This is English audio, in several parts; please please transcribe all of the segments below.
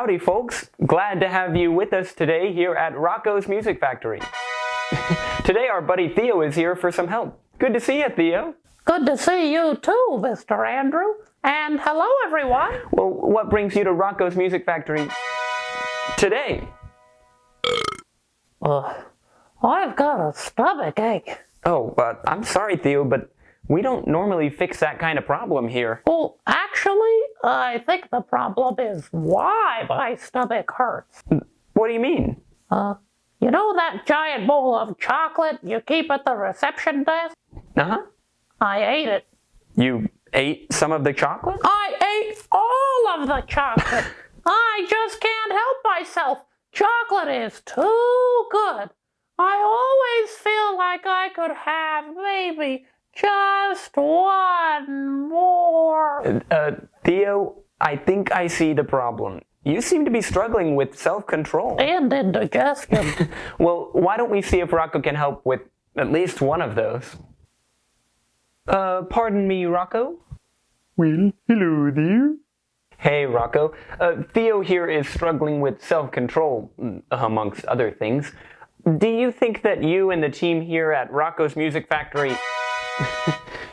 Howdy, folks. Glad to have you with us today here at Rocco's Music Factory. Today, our buddy Theo is here for some help. Good to see you, Theo. Good to see you too, Mr. Andrew. And hello, everyone. Well, what brings you to Rocco's Music Factory today? I've got a stomach ache. Oh, I'm sorry, Theo, but we don't normally fix that kind of problem here. Well, actually, I think the problem is why my stomach hurts. What do you mean? You know that giant bowl of chocolate you keep at the reception desk? Uh-huh. I ate it. You ate some of the chocolate? I ate all of the chocolate. I just can't help myself. Chocolate is too good. I always feel like I could have maybe just one more. Theo, I think I see the problem. You seem to be struggling with self-control. And indigestion. Well, why don't we see if Rocco can help with at least one of those? Pardon me, Rocco? Well, hello there. Hey, Rocco. Theo here is struggling with self-control, amongst other things. Do you think that you and the team here at Rocco's Music Factory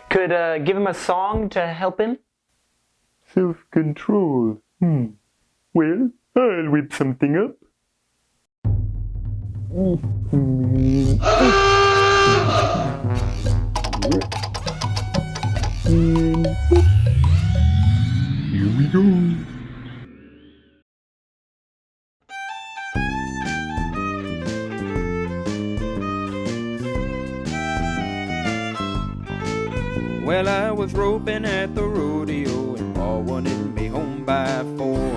could give him a song to help him? Self-control. Well, I'll whip something up. And here we go. Well, I was roping at the rodeo and Pa wanted me home by 4.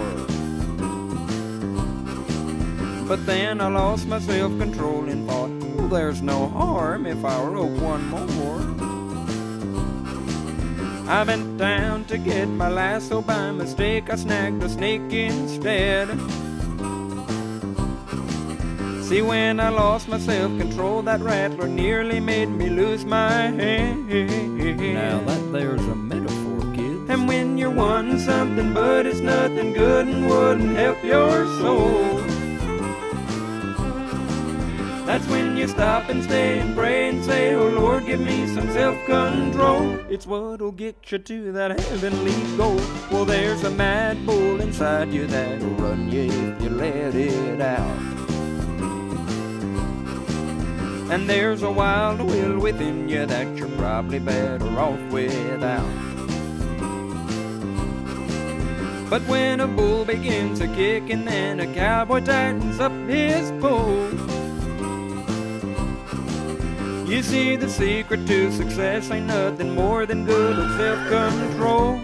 But then I lost my self-control and thought, well, there's no harm if I rope one more. I bent down to get my lasso. By mistake I snagged a snake instead. See, when I lost my self-control, that rattler nearly made me lose my head. Now that there's a metaphor, kids. And when you're wanting something but it's nothing good and wouldn't help your soul, that's when you stop and stay and pray and say, oh Lord, give me some self-control. It's what'll get you to that heavenly goal. Well, there's a mad bull inside you that'll run you if you let it out. And there's a wild will within you that you're probably better off without. But when a bull begins a kick and then a cowboy tightens up his pole, you see the secret to success ain't nothing more than good old self-control.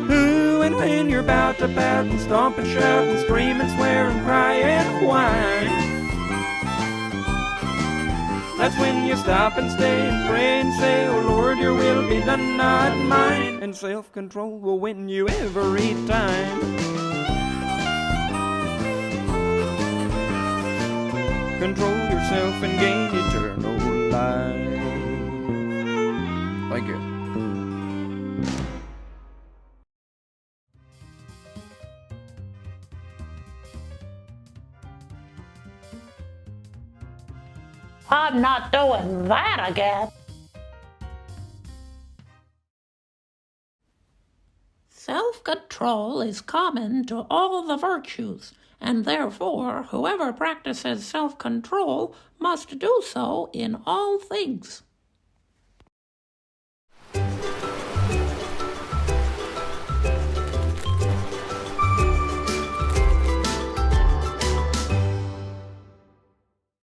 Ooh, and when you're about to pout and stomp and shout and scream and swear and cry and whine, that's when you stop and stay and pray and say, oh Lord, your will be done, not mine. And self-control will win you every time. Control yourself and gain eternal life. Thank you. I'm not doing that again. Self-control is common to all the virtues, and therefore whoever practices self-control must do so in all things.